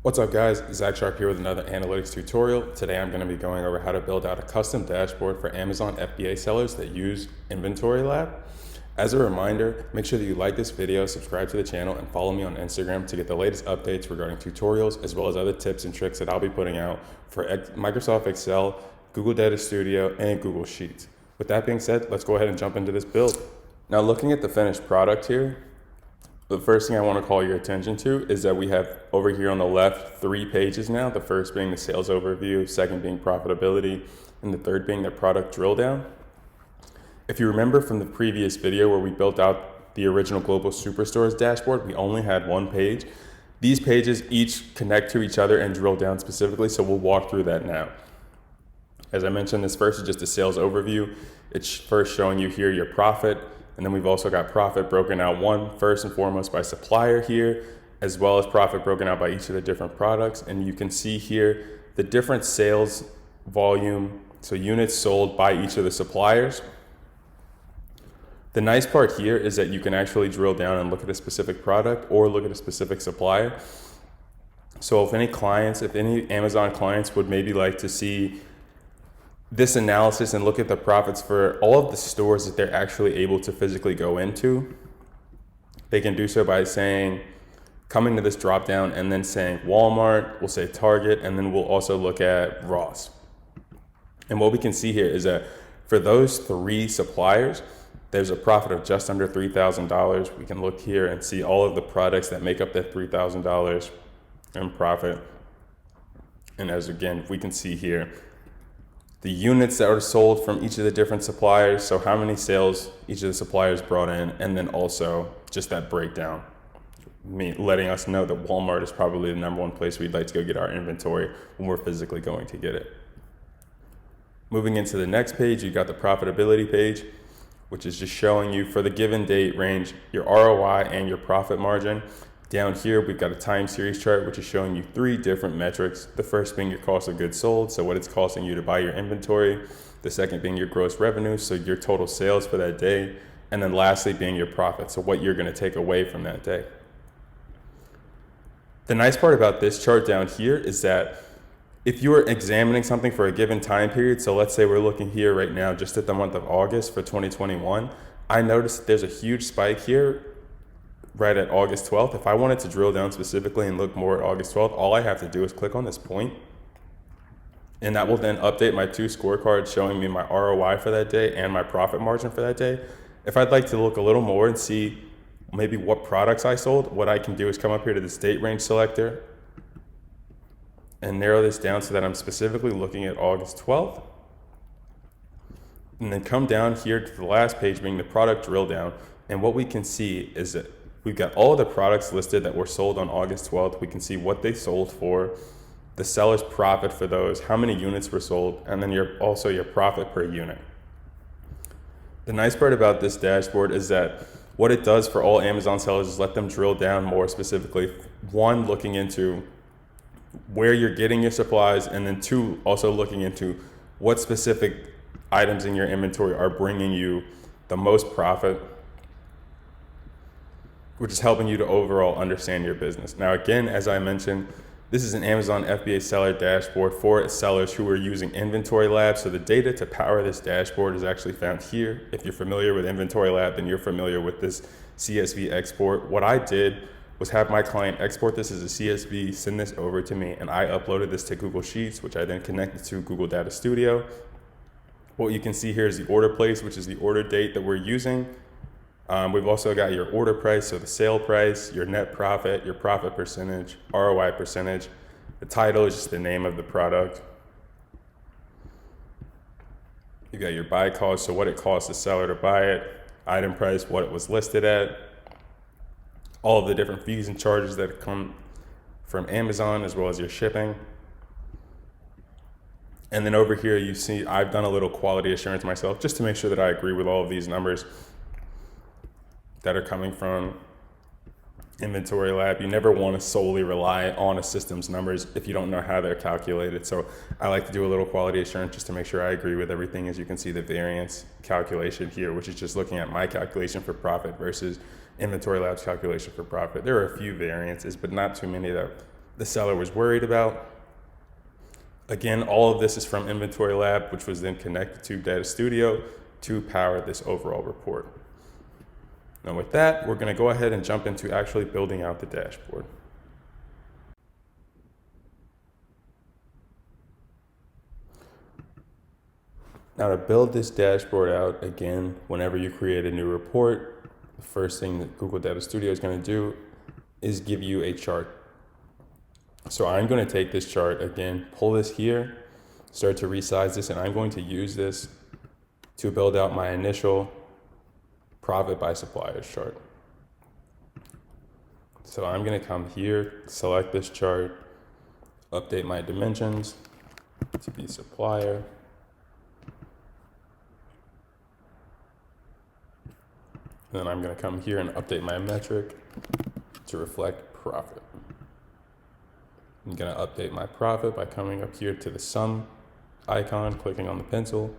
What's up guys, Zach Sharp here with another analytics tutorial. Today I'm going to be going over how to build out a custom dashboard for Amazon FBA sellers that use InventoryLab. As a reminder, make sure that you like this video, subscribe to the channel, and follow me on Instagram to get the latest updates regarding tutorials as well as other tips and tricks that I'll be putting out for Microsoft Excel, Google Data Studio, and Google Sheets. With that being said, let's go ahead and jump into this build. Now looking at the finished product here, the first thing I want to call your attention to is that we have over here on the left 3 pages now, the first being the sales overview, second being profitability, and the third being the product drill down. If you remember from the previous video where we built out the original Global Superstores dashboard, we only had 1 page. These pages each connect to each other and drill down specifically, so we'll walk through that now. As I mentioned, this first is just a sales overview. It's first showing you here your profit, and then we've also got profit broken out first and foremost by supplier here, as well as profit broken out by each of the different products. And you can see here the different sales volume, so units sold by each of the suppliers. The nice part here is that you can actually drill down and look at a specific product or look at a specific supplier. So if any Amazon clients would maybe like to see this analysis and look at the profits for all of the stores that they're actually able to physically go into, they can do so by coming to this drop down and then saying Walmart, we'll say Target, and then we'll also look at Ross. And what we can see here is that for those 3 suppliers, there's a profit of just under $3,000. We can look here and see all of the products that make up that $3,000 in profit. And as again, we can see here, the units that are sold from each of the different suppliers, so how many sales each of the suppliers brought in, and then also just that breakdown, letting us know that Walmart is probably the #1 place we'd like to go get our inventory when we're physically going to get it. Moving into the next page, you got the profitability page, which is just showing you for the given date range, your ROI and your profit margin. Down here, we've got a time series chart, which is showing you 3 different metrics. The first being your cost of goods sold, so what it's costing you to buy your inventory. The second being your gross revenue, so your total sales for that day. And then lastly being your profit, so what you're gonna take away from that day. The nice part about this chart down here is that if you are examining something for a given time period, so let's say we're looking here right now just at the month of August for 2021, I noticed that there's a huge spike here right at August 12th. If I wanted to drill down specifically and look more at August 12th, all I have to do is click on this point, and that will then update my 2 scorecards showing me my ROI for that day and my profit margin for that day. If I'd like to look a little more and see maybe what products I sold, what I can do is come up here to this date range selector and narrow this down so that I'm specifically looking at August 12th. And then come down here to the last page being the product drill down. And what we can see is that we've got all of the products listed that were sold on August 12th. We can see what they sold for, the seller's profit for those, how many units were sold, and then also your profit per unit. The nice part about this dashboard is that what it does for all Amazon sellers is let them drill down more specifically. 1, looking into where you're getting your supplies, and then 2, also looking into what specific items in your inventory are bringing you the most profit, which is helping you to overall understand your business. Now, again, as I mentioned, this is an Amazon FBA seller dashboard for sellers who are using InventoryLab. So the data to power this dashboard is actually found here. If you're familiar with InventoryLab, then you're familiar with this CSV export. What I did was have my client export this as a CSV, send this over to me, and I uploaded this to Google Sheets, which I then connected to Google Data Studio. What you can see here is the order place, which is the order date that we're using. We've also got your order price, so the sale price, your net profit, your profit percentage, ROI percentage. The title is just the name of the product. You got your buy cost, so what it costs the seller to buy it, item price, what it was listed at, all of the different fees and charges that come from Amazon, as well as your shipping. And then over here, you see I've done a little quality assurance myself just to make sure that I agree with all of these numbers that are coming from InventoryLab. You never want to solely rely on a system's numbers if you don't know how they're calculated. So I like to do a little quality assurance just to make sure I agree with everything. As you can see, the variance calculation here, which is just looking at my calculation for profit versus InventoryLab's calculation for profit. There are a few variances, but not too many that the seller was worried about. Again, all of this is from InventoryLab, which was then connected to Data Studio to power this overall report. Now with that, we're going to go ahead and jump into actually building out the dashboard. Now to build this dashboard out, again, whenever you create a new report, the first thing that Google Data Studio is going to do is give you a chart. So I'm going to take this chart again, pull this here, start to resize this, and I'm going to use this to build out my initial profit by suppliers chart. So I'm going to come here, select this chart, update my dimensions to be supplier. And then I'm going to come here and update my metric to reflect profit. I'm going to update my profit by coming up here to the sum icon, clicking on the pencil,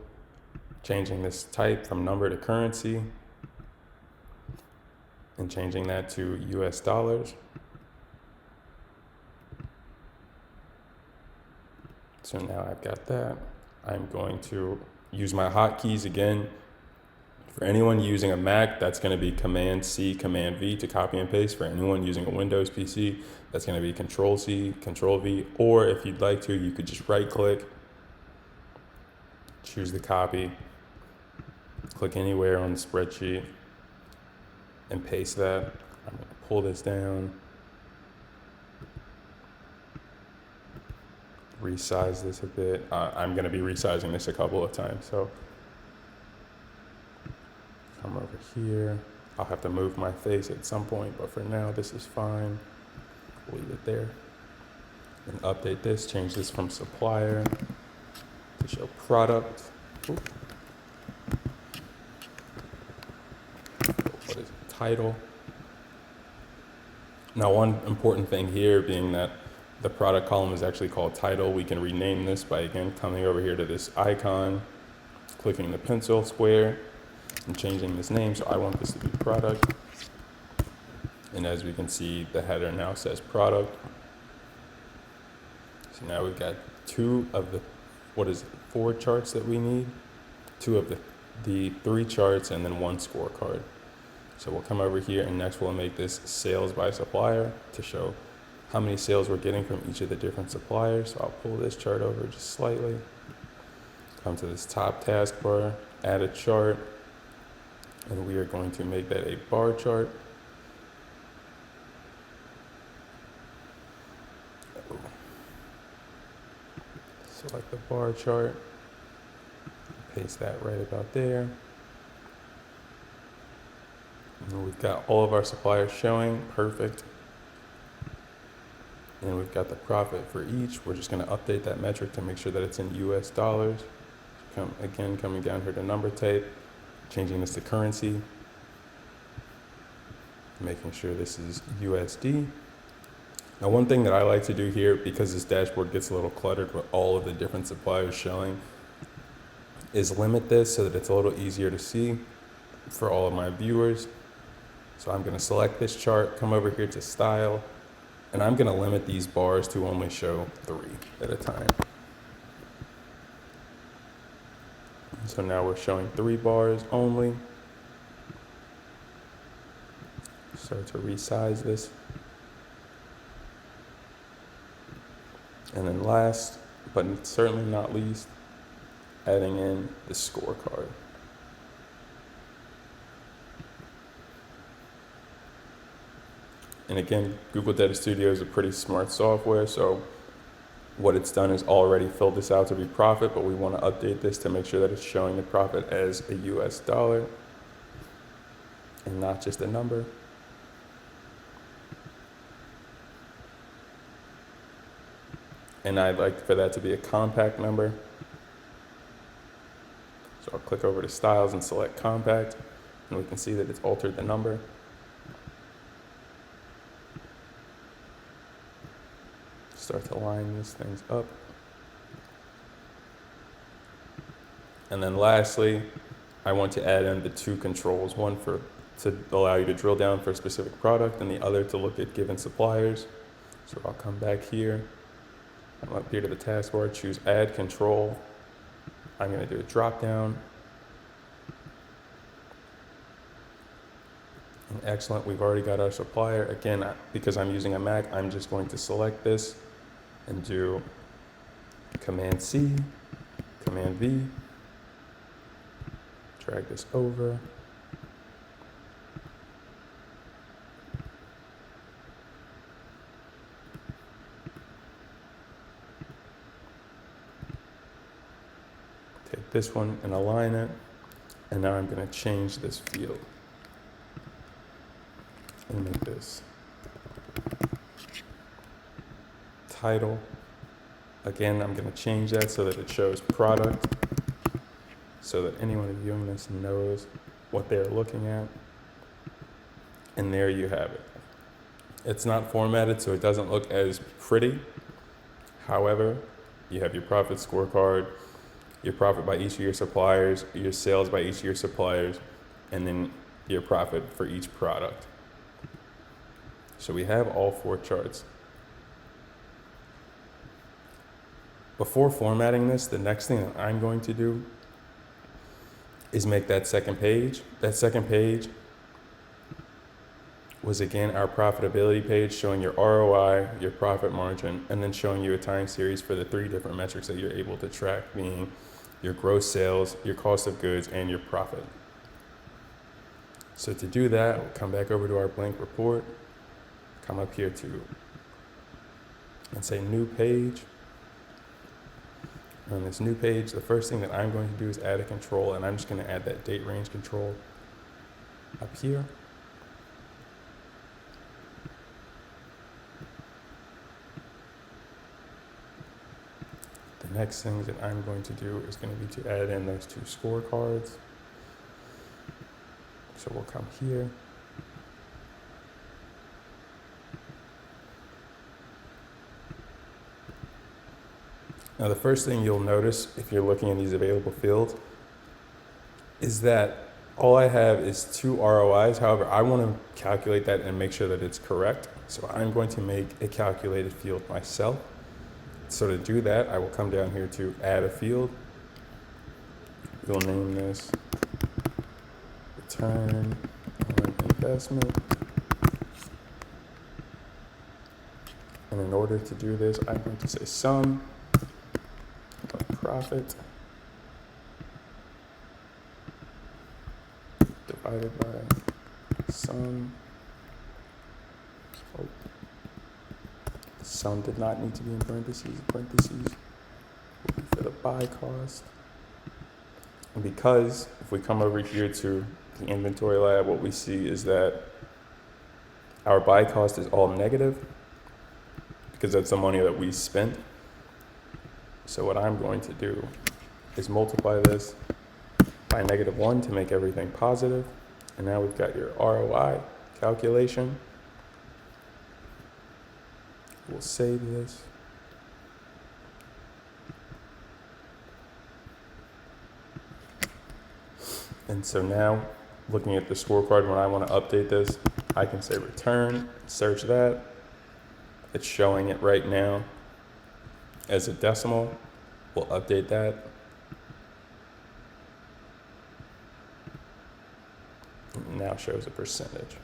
changing this type from number to currency, and changing that to US dollars. So now I've got that. I'm going to use my hotkeys again. For anyone using a Mac, that's going to be Command-C, Command-V to copy and paste. For anyone using a Windows PC, that's going to be Control-C, Control-V. Or if you'd like to, you could just right-click, choose the copy, click anywhere on the spreadsheet, and paste that. I'm going to pull this down, resize this a bit. I'm going to be resizing this a couple of times, so come over here. I'll have to move my face at some point, but for now, this is fine. Leave it there. And update this, change this from supplier to show product. Ooh. What is it? Title. Now, one important thing here being that the product column is actually called title. We can rename this by, again, coming over here to this icon, clicking the pencil square, and changing this name. So I want this to be product. And as we can see, the header now says product. So now we've got two of the, 4 charts that we need, 2 of the 3 charts, and then 1 scorecard. So we'll come over here, and next we'll make this sales by supplier to show how many sales we're getting from each of the different suppliers. So I'll pull this chart over just slightly, come to this top taskbar, add a chart, and we are going to make that a bar chart. Select the bar chart, paste that right about there. And we've got all of our suppliers showing, perfect. And we've got the profit for each. We're just going to update that metric to make sure that it's in US dollars. Coming down here to number type, changing this to currency, making sure this is USD. Now, one thing that I like to do here, because this dashboard gets a little cluttered with all of the different suppliers showing, is limit this so that it's a little easier to see for all of my viewers. So I'm going to select this chart, come over here to style, and I'm going to limit these bars to only show 3 at a time. So now we're showing 3 bars only. Start to resize this. And then last, but certainly not least, adding in the scorecard. And again, Google Data Studio is a pretty smart software, so what it's done is already filled this out to be profit, but we want to update this to make sure that it's showing the profit as a US dollar and not just a number. And I'd like for that to be a compact number. So I'll click over to styles and select compact, and we can see that it's altered the number. Start to line these things up. And then lastly, I want to add in the 2 controls, one to allow you to drill down for a specific product and the other to look at given suppliers. So I'll come back here. I'm up here to the taskbar, choose add control. I'm going to do a drop down. And excellent, we've already got our supplier. Again, because I'm using a Mac, I'm just going to select this and do Command C, Command V, drag this over. Take this one and align it. And now I'm going to change this field and make this title. Again, I'm going to change that so that it shows product, so that anyone viewing this knows what they're looking at. And there you have it. It's not formatted, so it doesn't look as pretty. However, you have your profit scorecard, your profit by each of your suppliers, your sales by each of your suppliers, and then your profit for each product. So we have all 4 charts. Before formatting this, the next thing that I'm going to do is make that second page. That second page was again our profitability page, showing your ROI, your profit margin, and then showing you a time series for the 3 different metrics that you're able to track, being your gross sales, your cost of goods, and your profit. So to do that, we'll come back over to our blank report, come up here and say new page. On this new page, the first thing that I'm going to do is add a control, and I'm just going to add that date range control up here. The next thing that I'm going to do is going to be to add in those 2 scorecards. So we'll come here. Now the first thing you'll notice if you're looking in these available fields is that all I have is 2 ROIs. However, I want to calculate that and make sure that it's correct. So I'm going to make a calculated field myself. So to do that, I will come down here to add a field. We'll name this return on investment. And in order to do this, I'm going to say sum of profit divided by sum. Oh. Sum did not need to be in parentheses. Parentheses will be for the buy cost. And because if we come over here to the InventoryLab, what we see is that our buy cost is all negative because that's the money that we spent. So what I'm going to do is multiply this by -1 to make everything positive. And now we've got your ROI calculation. We'll save this. And so now, looking at the scorecard, when I want to update this, I can say return, search that. It's showing it right now as a decimal. We'll update that. It now shows a percentage.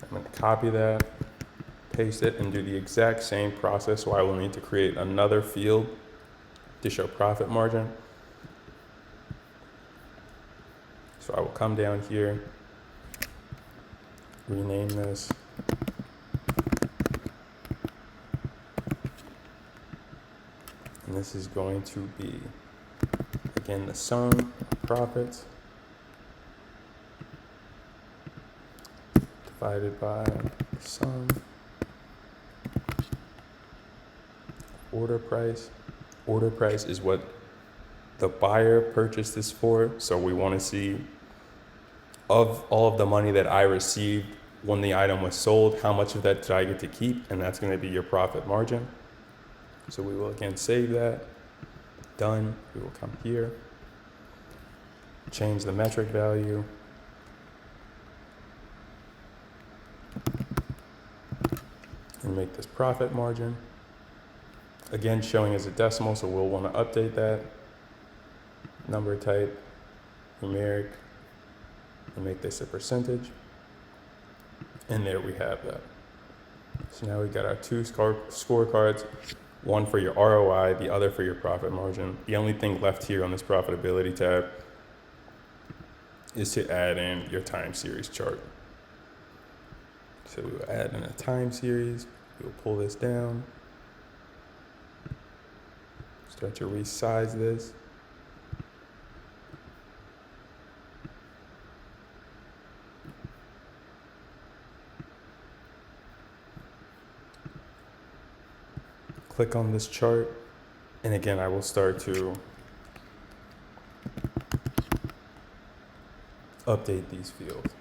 I'm going to copy that, paste it, and do the exact same process. So I will need to create another field to show profit margin. So I will come down here, rename this. And this is going to be, again, the sum of profits divided by the sum order price. Order price is what the buyer purchased this for. So we want to see of all of the money that I received when the item was sold, how much of that did I get to keep? And that's going to be your profit margin. So we will again save that. Done. We will come here, change the metric value, and make this profit margin. Again, showing as a decimal, so we'll want to update that. Number type, numeric, and make this a percentage. And there we have that. So now we've got our two scorecards, one for your ROI, the other for your profit margin. The only thing left here on this profitability tab is to add in your time series chart. So we will add in a time series. We'll pull this down. Start to resize this. Click on this chart, and again, I will start to update these fields.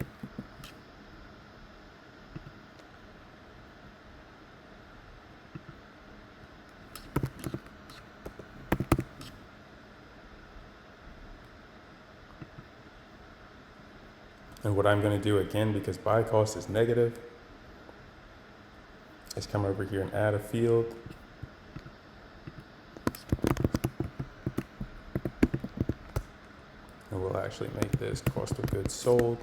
And what I'm going to do again, because buy cost is negative, is come over here and add a field. And we'll actually make this cost of goods sold.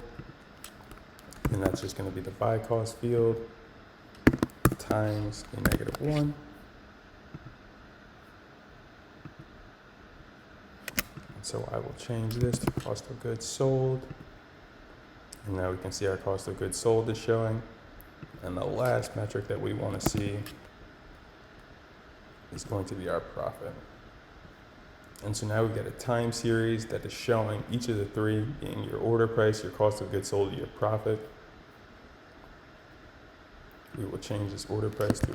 And that's just going to be the buy cost field times a -1. So I will change this to cost of goods sold. And now we can see our cost of goods sold is showing. And the last metric that we want to see is going to be our profit. And so now we've got a time series that is showing each of the three being your order price, your cost of goods sold, your profit. We will change this order price to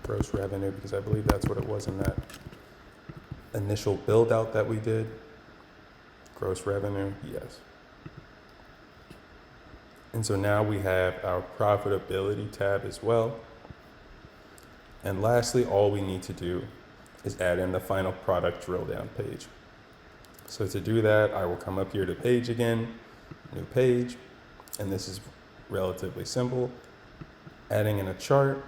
gross revenue, because I believe that's what it was in that initial build out that we did. Gross revenue, yes. And so now we have our profitability tab as well. And lastly, all we need to do is add in the final product drill down page. So to do that, I will come up here to page again, new page, and this is relatively simple. Adding in a chart.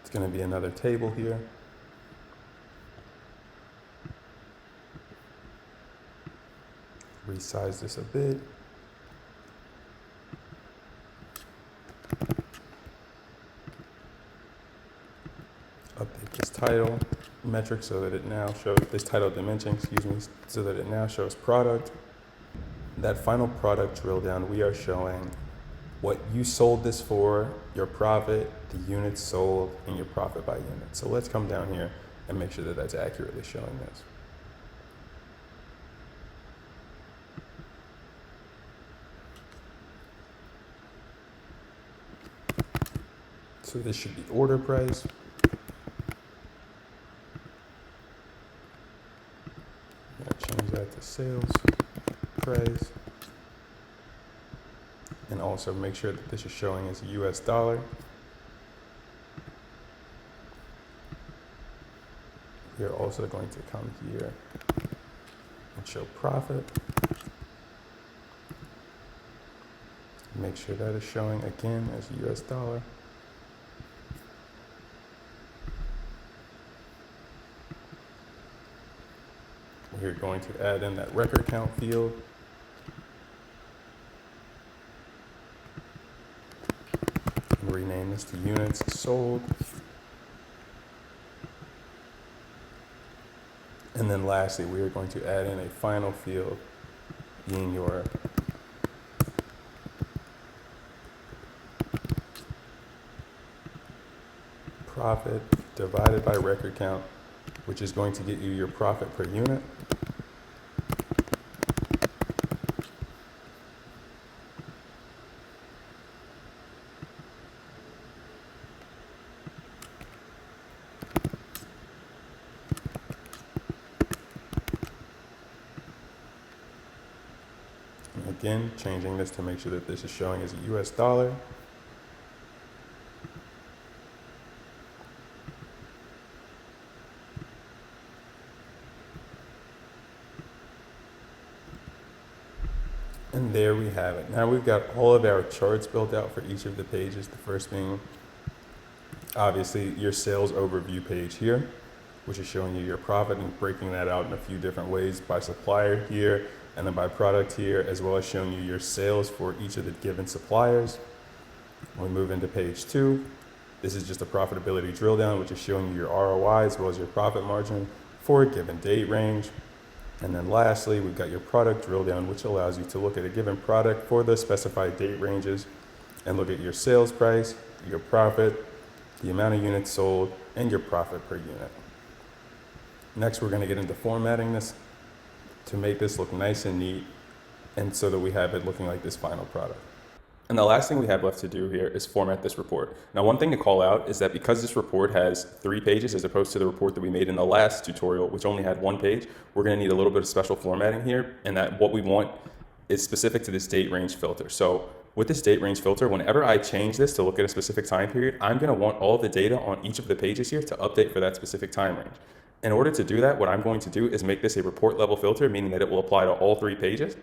It's going to be another table here. Resize this a bit. Update this title metric so that it now shows, this title dimension, excuse me, so that it now shows product. That final product drill down, we are showing what you sold this for, your profit, the units sold, and your profit by unit. So let's come down here and make sure that that's accurately showing this. So this should be order price. I'm going to change that to sales price. And also make sure that this is showing as a US dollar. We are also going to come here and show profit. Make sure that is showing again as a US dollar. We're going to add in that record count field. And rename this to units sold. And then lastly, we are going to add in a final field being your profit divided by record count, which is going to get you your profit per unit. again, changing this to make sure that this is showing as a US dollar. And there we have it. Now we've got all of our charts built out for each of the pages. The first being obviously your sales overview page here, which is showing you your profit and breaking that out in a few different ways by supplier here, and then by product here, as well as showing you your sales for each of the given suppliers. When we move into page 2, this is just a profitability drill down, which is showing you your ROI as well as your profit margin for a given date range. And then lastly, we've got your product drill down, which allows you to look at a given product for the specified date ranges and look at your sales price, your profit, the amount of units sold, and your profit per unit. Next, we're going to get into formatting this to make this look nice and neat, and so that we have it looking like this final product. And the last thing we have left to do here is format this report. Now, one thing to call out is that because this report has 3 pages as opposed to the report that we made in the last tutorial, which only had 1 page, we're going to need a little bit of special formatting here, and that what we want is specific to this date range filter. So with this date range filter, whenever I change this to look at a specific time period, I'm going to want all of the data on each of the pages here to update for that specific time range. In order to do that, what I'm going to do is make this a report level filter, meaning that it will apply to all 3 pages.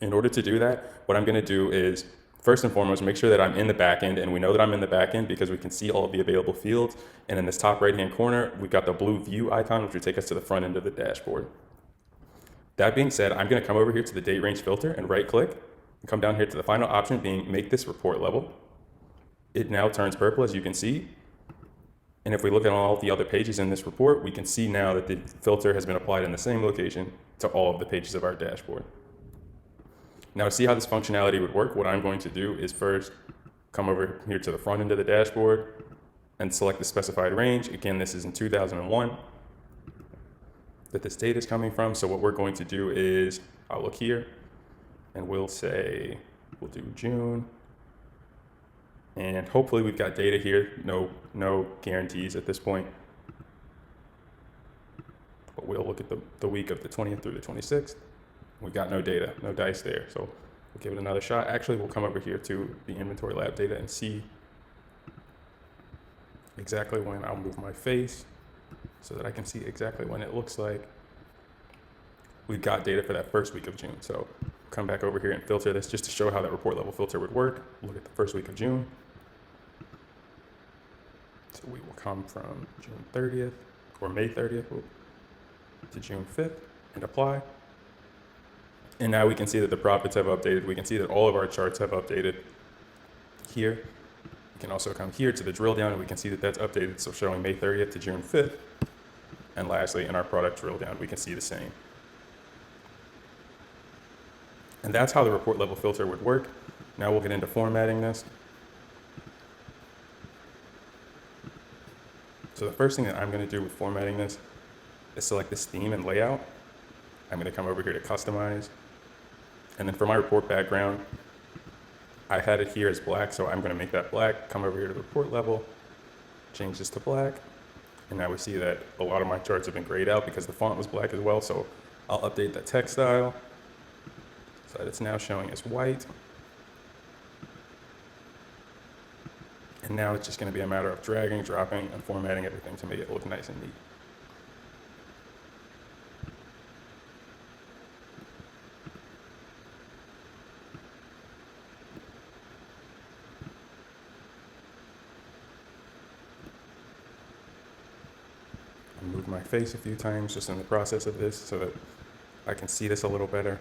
In order to do that, what I'm going to do is first and foremost, make sure that I'm in the back end, and we know that I'm in the back end because we can see all of the available fields. And in this top right-hand corner, we've got the blue view icon, which will take us to the front end of the dashboard. That being said, I'm going to come over here to the date range filter and right-click, and come down here to the final option being make this report level. It now turns purple, as you can see. And if we look at all the other pages in this report, we can see now that the filter has been applied in the same location to all of the pages of our dashboard. Now, to see how this functionality would work, what I'm going to do is first come over here to the front end of the dashboard and select the specified range. Again, this is in 2001 that this data is coming from. So what we're going to do is I'll look here and we'll say, we'll do June. And hopefully we've got data here. No guarantees at this point. But we'll look at the week of the 20th through the 26th. We've got no data, no dice there. So we'll give it another shot. Actually, we'll come over here to the InventoryLab data and see exactly when. I'll move my face so that I can see exactly when it looks like we've got data for that first week of June. So come back over here and filter this just to show how that report level filter would work. Look at the first week of June. So we will come from June 30th or May 30th to June 5th and apply. And now we can see that the profits have updated. We can see that all of our charts have updated here. We can also come here to the drill down and we can see that that's updated. So showing May 30th to June 5th. And lastly, in our product drill down, we can see the same. And that's how the report level filter would work. Now we'll get into formatting this. So the first thing that I'm going to do with formatting this is select this theme and layout. I'm going to come over here to customize. And then for my report background, I had it here as black, so I'm going to make that black. Come over here to the report level, change this to black. And now we see that a lot of my charts have been grayed out because the font was black as well. So I'll update the text style so that it's now showing as white. And now it's just going to be a matter of dragging, dropping, and formatting everything to make it look nice and neat. Move my face a few times just in the process of this so that I can see this a little better.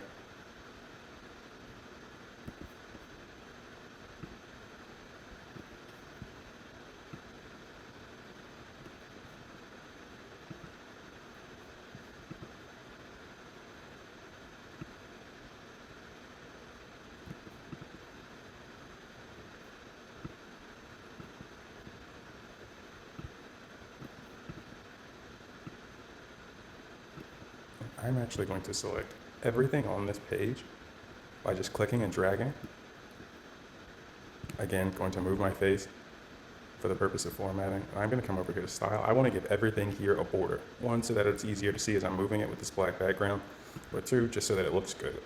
I'm actually going to select everything on this page by just clicking and dragging. Again, going to move my face for the purpose of formatting. And I'm going to come over here to style. I want to give everything here a border. 1, so that it's easier to see as I'm moving it with this black background, but 2, just so that it looks good.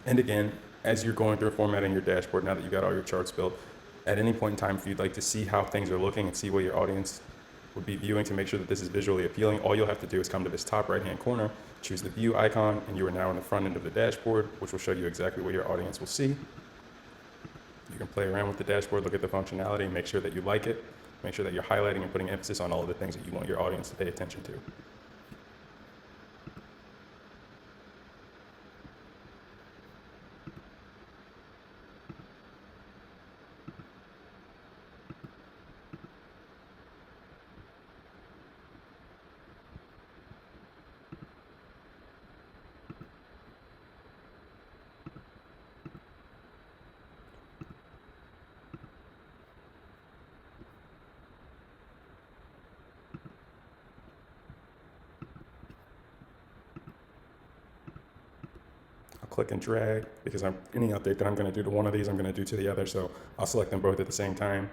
And again, as you're going through formatting your dashboard, now that you got all your charts built, at any point in time, if you'd like to see how things are looking and see what your audience would be viewing to make sure that this is visually appealing, all you'll have to do is come to this top right-hand corner, choose the view icon, and you are now in the front end of the dashboard, which will show you exactly what your audience will see. You can play around with the dashboard, look at the functionality, make sure that you like it, make sure that you're highlighting and putting emphasis on all of the things that you want your audience to pay attention to. Click and drag because any update that I'm going to do to one of these, I'm going to do to the other. So I'll select them both at the same time.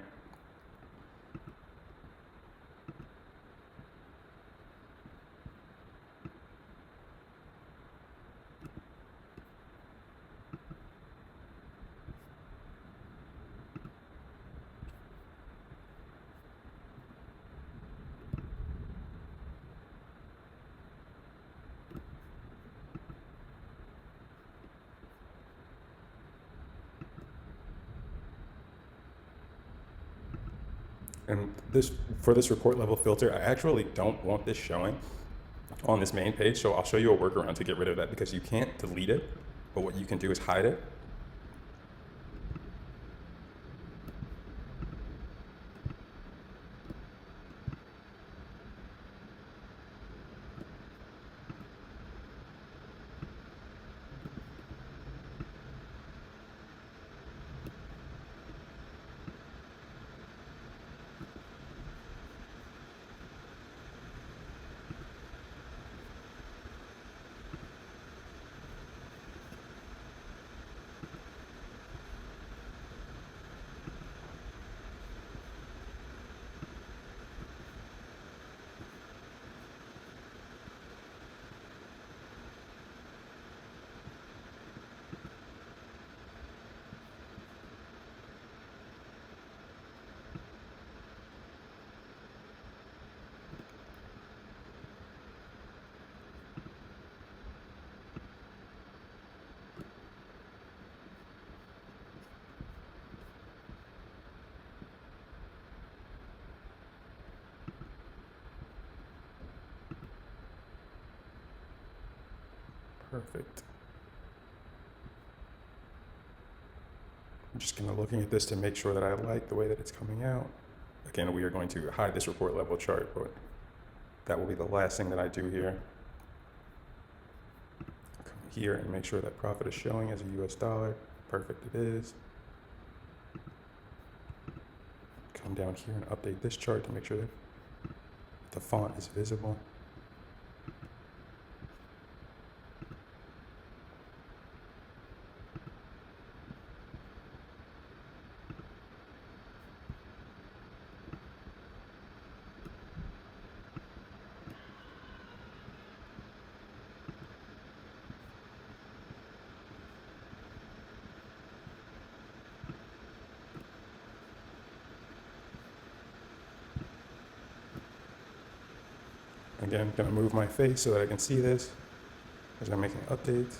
And for this report level filter, I actually don't want this showing on this main page. So I'll show you a workaround to get rid of that because you can't delete it, but what you can do is hide it. Perfect. I'm just looking at this to make sure that I like the way that it's coming out. Again, we are going to hide this report level chart, but that will be the last thing that I do here. Come here and make sure that profit is showing as a US dollar. Perfect, it is. Come down here and update this chart to make sure that the font is visible. Again, I'm going to move my face so that I can see this as I'm making updates.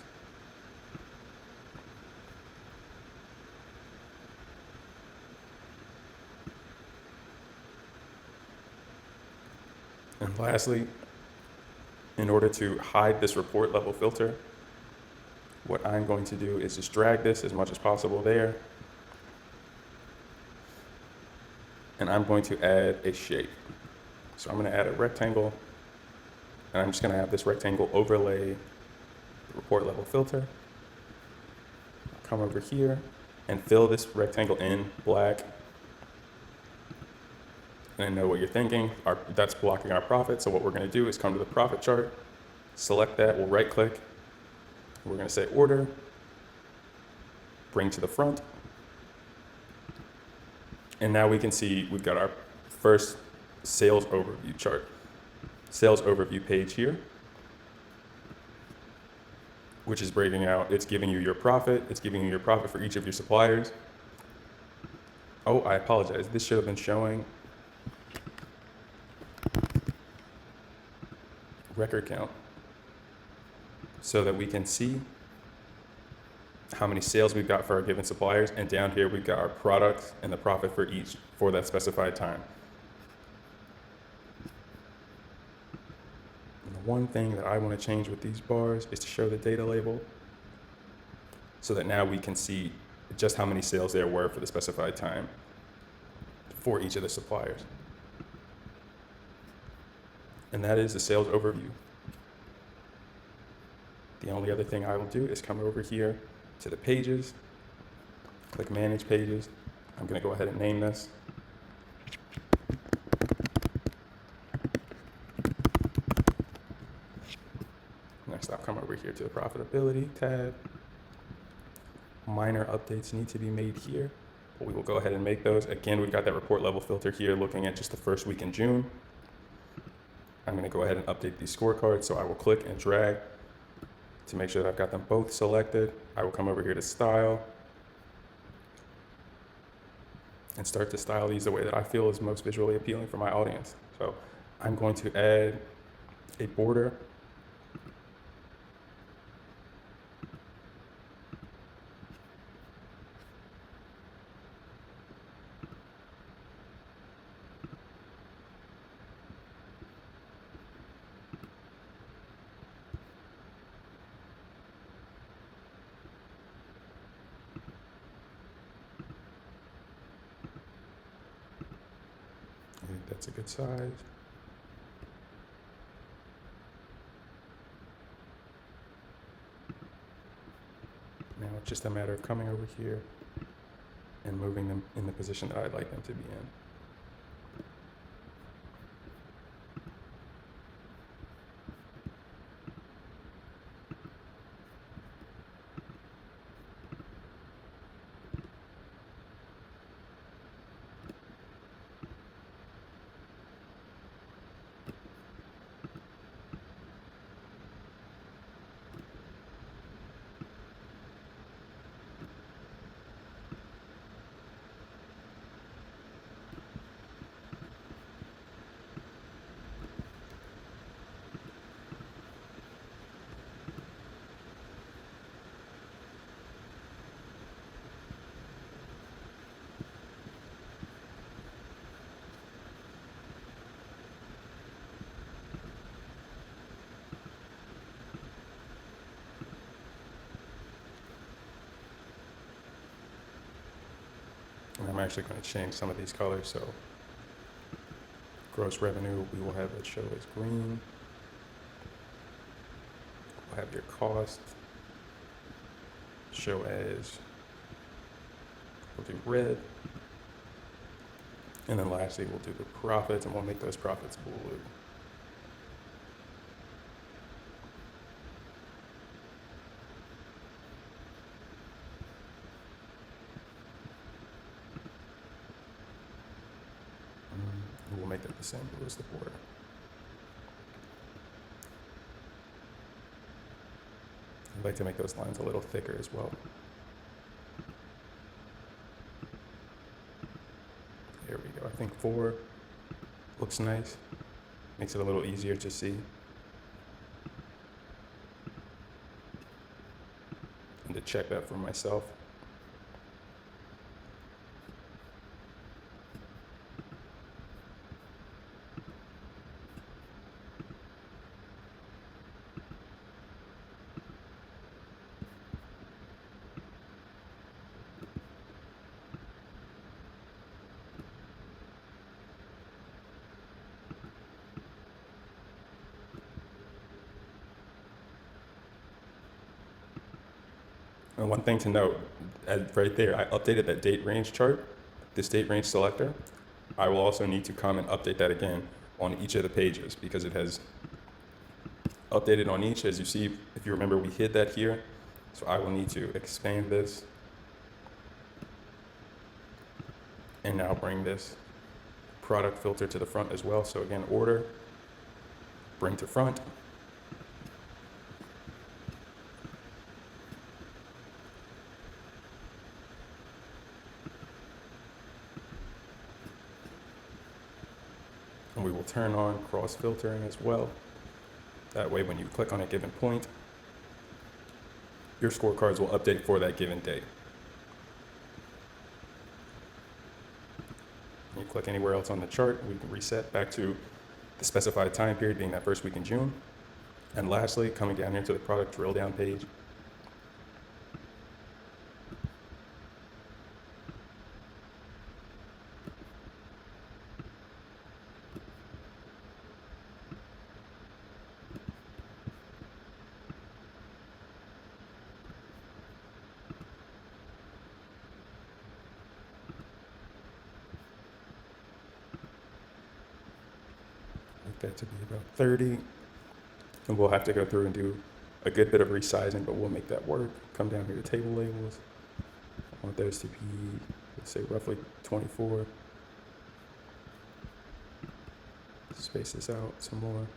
And lastly, in order to hide this report level filter, what I'm going to do is just drag this as much as possible there. And I'm going to add a shape. So I'm going to add a rectangle. And I'm just going to have this rectangle overlay the report level filter. I'll come over here and fill this rectangle in black. And I know what you're thinking. That's blocking our profit. So what we're going to do is come to the profit chart, select that, we'll right click. We're going to say order, bring to the front. And now we can see we've got our first sales overview chart. Sales overview page here. which is breaking out, it's giving you your profit, it's giving you your profit for each of your suppliers. Oh, I apologize. This should have been showing record count so that we can see how many sales we've got for our given suppliers. And down here, we've got our products and the profit for each for that specified time. And the one thing that I want to change with these bars is to show the data label so that now we can see just how many sales there were for the specified time for each of the suppliers. And that is the sales overview. The only other thing I will do is come over here to the pages, click Manage Pages. I'm going to go ahead and name this. Next, I'll come over here to the Profitability tab. Minor updates need to be made here, but we will go ahead and make those. Again, we've got that report level filter here looking at just the first week in June. I'm going to go ahead and update these scorecards, so I will click and drag to make sure that I've got them both selected. I will come over here to Style and start to style these the way that I feel is most visually appealing for my audience. So I'm going to add a border. I think that's a good size. Now it's just a matter of coming over here and moving them in the position that I'd like them to be in. And I'm actually going to change some of these colors. So gross revenue, we will have it show as green. We'll have your cost show as, we'll do red. And then lastly, we'll do the profits, and we'll make those profits blue. We'll make that the same blue as the border. I'd like to make those lines a little thicker as well. There we go. I think 4 looks nice. Makes it a little easier to see. And to check that for myself. And one thing to note, right there, I updated that date range chart, this date range selector. I will also need to come and update that again on each of the pages because it has updated on each. As you see, if you remember, we hid that here. So I will need to expand this and now bring this product filter to the front as well. So again, order, bring to front. we will turn on cross filtering as well. That way, when you click on a given point, your scorecards will update for that given date. You click anywhere else on the chart, we can reset back to the specified time period, being that first week in June. And lastly, coming down here to the product drill down page, like that to be about 30. And we'll have to go through and do a good bit of resizing, but we'll make that work. Come down here to table labels. I want those to be, let's say, roughly 24. Space this out some more.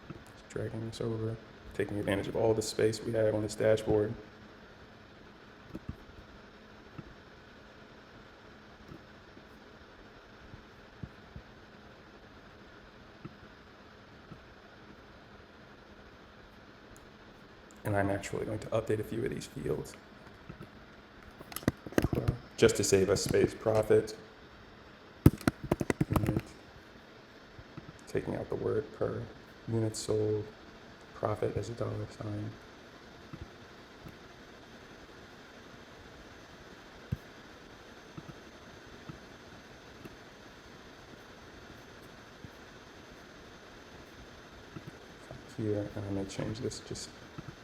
Just dragging this over, taking advantage of all the space we have on this dashboard. And I'm actually going to update a few of these fields just to save us space. Profit, unit, taking out the word per, units sold, profit as a $sign. Here, and I'm going to change this just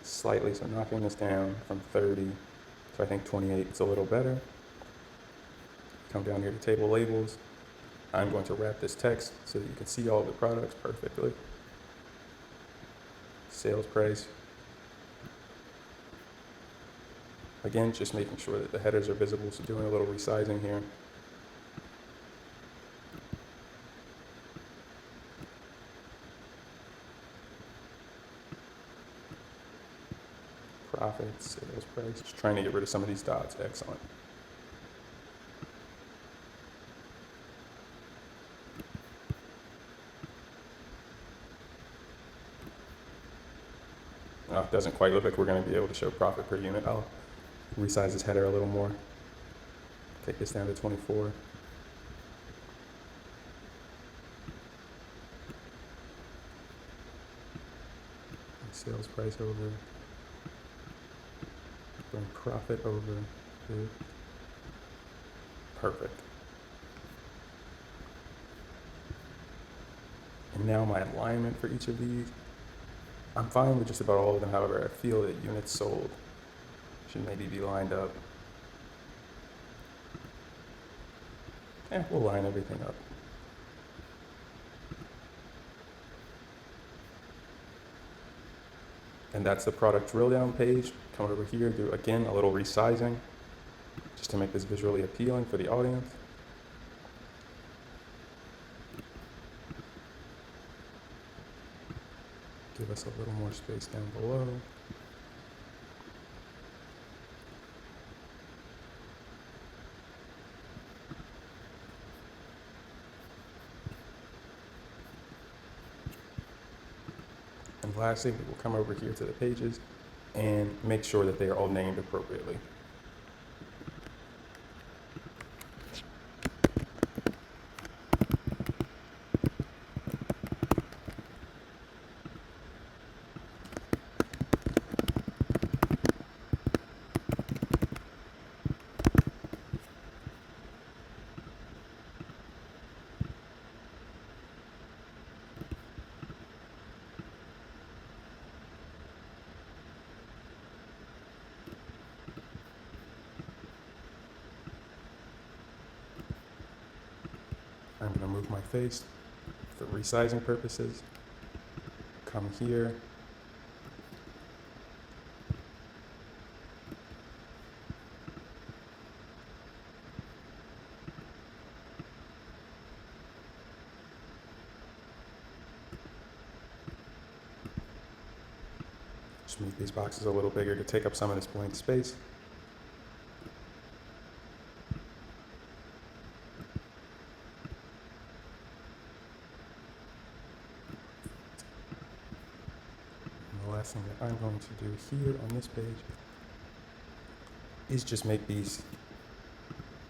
slightly, so knocking this down from 30 to I think 28 is a little better. Come down here to table labels. I'm going to wrap this text so that you can see all the products perfectly. Sales price. Again, just making sure that the headers are visible, so doing a little resizing here. Profits, sales price, just trying to get rid of some of these dots. Excellent. Oh, it doesn't quite look like we're going to be able to show profit per unit. I'll resize this header a little more. Take this down to 24. Sales price over. Bring profit over here. Perfect. And now my alignment for each of these. I'm fine with just about all of them. However, I feel that units sold should maybe be lined up. And we'll line everything up. And that's the product drill down page. Come over here, do again a little resizing just to make this visually appealing for the audience. Give us a little more space down below. And lastly, we will come over here to the pages and make sure that they are all named appropriately. I'm going to move my face for resizing purposes. Come here. Just make these boxes a little bigger to take up some of this blank space. last thing that I'm going to do here on this page is just make these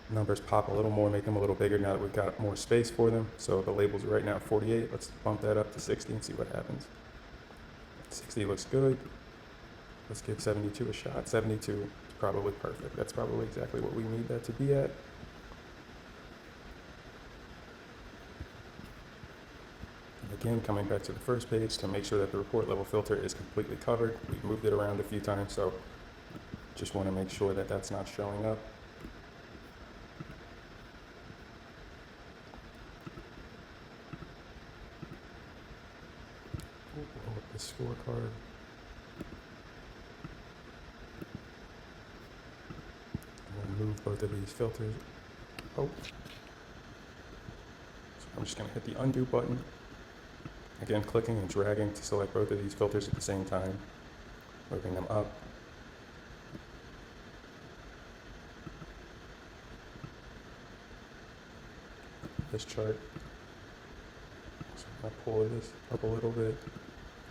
numbers pop a little more, make them a little bigger now that we've got more space for them. So the labels are right now at 48. Let's bump that up to 60 and see what happens. 60 looks good. Let's give 72 a shot. 72 is probably perfect. That's probably exactly what we need that to be at. And again, coming back to the first page to make sure that the report level filter is completely covered. We've moved it around a few times, so just want to make sure that that's not showing up. Pull up the scorecard. Move both of these filters. Oh. So I'm just going to hit the undo button. Again, clicking and dragging to select both of these filters at the same time, moving them up. This chart. So I'm going to pull this up a little bit,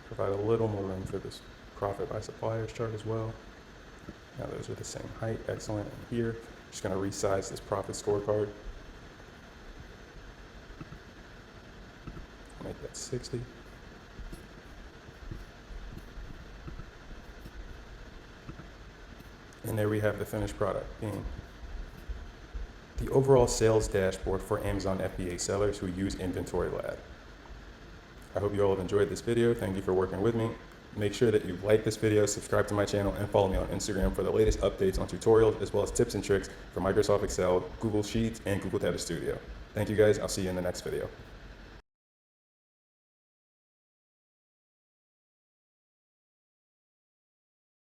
provide a little more room for this profit by suppliers chart as well. Now those are the same height, excellent. And here, just going to resize this profit scorecard. Make that 60. And there we have the finished product being the overall sales dashboard for Amazon FBA sellers who use InventoryLab. I hope you all have enjoyed this video. Thank you for working with me. Make sure that you like this video, subscribe to my channel, and follow me on Instagram for the latest updates on tutorials, as well as tips and tricks for Microsoft Excel, Google Sheets, and Google Data Studio. Thank you guys. I'll see you in the next video.